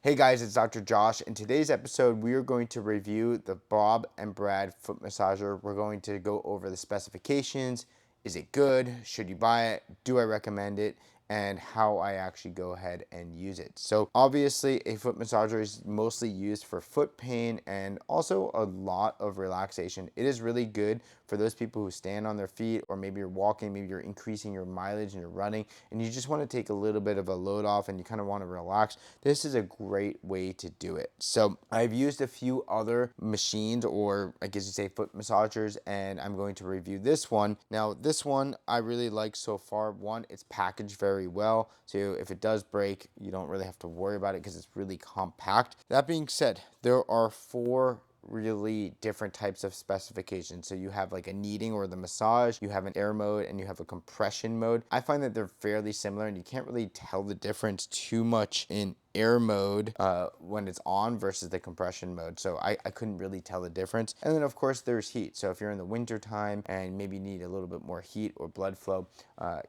Hey guys, it's Dr. Josh. In today's episode, we are going to review the Bob and Brad foot massager. We're going to go over the specifications. Is it good? Should you buy it? Do I recommend it? And how I actually go ahead and use it. So obviously a foot massager is mostly used for foot pain and also a lot of relaxation. It is really good for those people who stand on their feet, or maybe you're walking, maybe you're increasing your mileage and you're running and you just want to take a little bit of a load off and you kind of want to relax. This is a great way to do it. So I've used a few other machines, or I guess you say foot massagers, and I'm going to review this one. Now this one I really like so far. One, it's packaged very well. Two, if it does break, you don't really have to worry about it because it's really compact. That being said, there are four really different types of specifications. So you have like a kneading or the massage, you have an air mode, and you have a compression mode. I find that they're fairly similar and you can't really tell the difference too much in air mode when it's on versus the compression mode. So I couldn't really tell the difference. And then of course there's heat. So if you're in the winter time and maybe you need a little bit more heat or blood flow,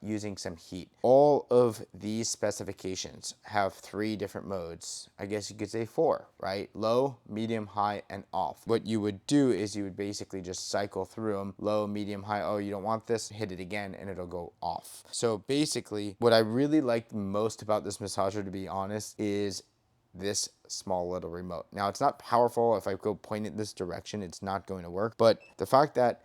using some heat. All of these specifications have three different modes. I guess you could say four, right? Low, medium, high, and off. What you would do is you would basically just cycle through them. Low, medium, high. Oh, you don't want this? Hit it again and it'll go off. So basically what I really like most about this massager, to be honest, is this small little remote. Now it's not powerful. If I go point it this direction, it's not going to work. But the fact that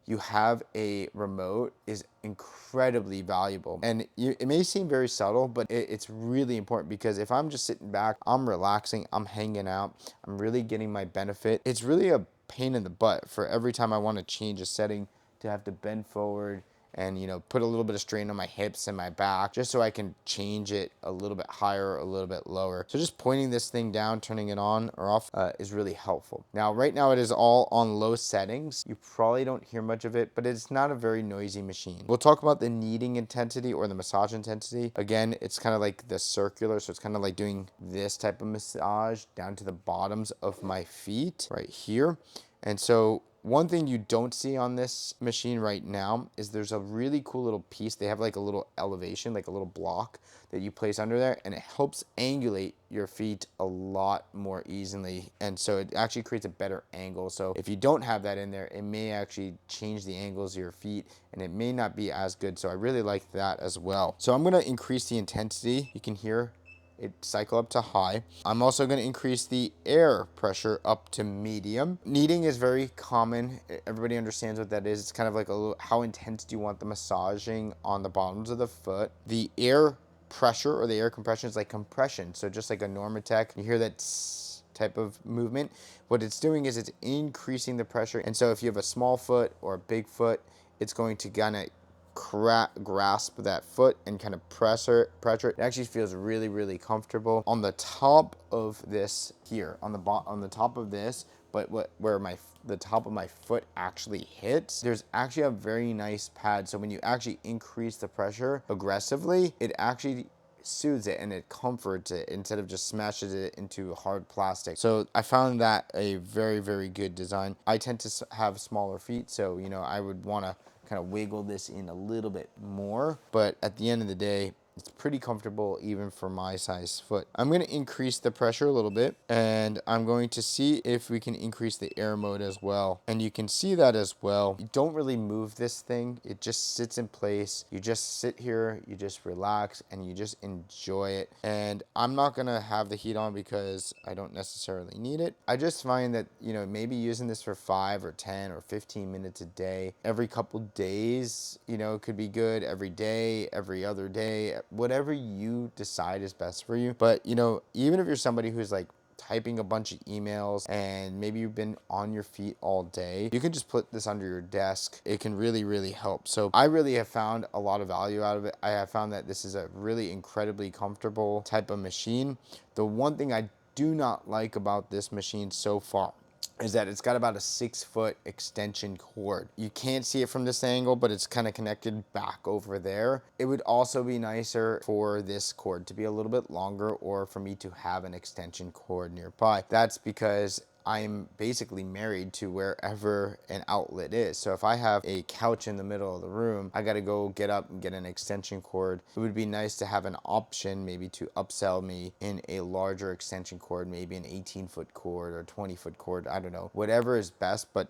you have a remote is incredibly valuable. And it may seem very subtle, but it's really important, because if I'm just sitting back, I'm relaxing, I'm hanging out, I'm really getting my benefit. It's really a pain in the butt for every time I want to change a setting to have to bend forward and put a little bit of strain on my hips and my back just so I can change it a little bit higher, a little bit lower. So just pointing this thing down, turning it on or off is really helpful. Now right now it is all on low settings. You probably don't hear much of it, but it's not a very noisy machine. We'll talk about the kneading intensity or the massage intensity. Again, it's kind of like the circular, so it's kind of like doing this type of massage down to the bottoms of my feet right here. And so one thing you don't see on this machine right now is there's a really cool little piece. They have like a little elevation, like a little block that you place under there, and it helps angulate your feet a lot more easily. And so it actually creates a better angle. So if you don't have that in there, it may actually change the angles of your feet and it may not be as good. So I really like that as well. So I'm going to increase the intensity. You can hear it cycle up to high. I'm also going to increase the air pressure up to medium. Kneading is very common. Everybody understands what that is. It's kind of like a little, how intense do you want the massaging on the bottoms of the foot. The air pressure or the air compression is like compression. So just like a Normatec, you hear that type of movement. What it's doing is it's increasing the pressure. And so if you have a small foot or a big foot, it's going to kind of grasp that foot and kind of pressure it. It actually feels really comfortable on the top of this here, on the top of this, but where the top of my foot actually hits, there's actually a very nice pad. So when you actually increase the pressure aggressively, it actually soothes it and it comforts it instead of just smashes it into hard plastic. So I found that a very good design. I tend to have smaller feet, so I would want to kind of wiggle this in a little bit more, but at the end of the day, it's pretty comfortable even for my size foot. I'm going to increase the pressure a little bit, and I'm going to see if we can increase the air mode as well. And you can see that as well. You don't really move this thing. It just sits in place. You just sit here, you just relax, and you just enjoy it. And I'm not going to have the heat on because I don't necessarily need it. I just find that, maybe using this for 5 or 10 or 15 minutes a day, every couple days, could be good. Every day, every other day, whatever you decide is best for you. But even if you're somebody who's like typing a bunch of emails and maybe you've been on your feet all day, you can just put this under your desk. It can really help. So I really have found a lot of value out of it. I have found that this is a really incredibly comfortable type of machine. The one thing I do not like about this machine so far is that it's got about a 6-foot extension cord. You can't see it from this angle, but it's kind of connected back over there. It would also be nicer for this cord to be a little bit longer, or for me to have an extension cord nearby. That's because I'm basically married to wherever an outlet is. So if I have a couch in the middle of the room, I got to go get up and get an extension cord. It would be nice to have an option maybe to upsell me in a larger extension cord, maybe an 18-foot cord or 20-foot cord. I don't know, whatever is best. But,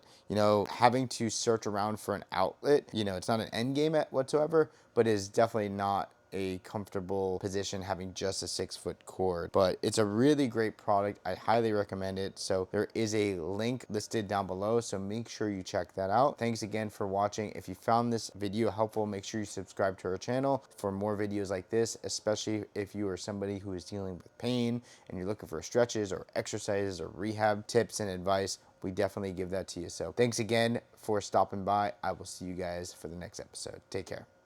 having to search around for an outlet, it's not an end game whatsoever, but is definitely not a comfortable position having just a 6-foot cord. But it's a really great product. I highly recommend it. So there is a link listed down below, so make sure you check that out. Thanks again for watching. If you found this video helpful, make sure you subscribe to our channel for more videos like this, especially if you are somebody who is dealing with pain and you're looking for stretches or exercises or rehab tips and advice. We definitely give that to you. So thanks again for stopping by. I will see you guys for the next episode. Take care.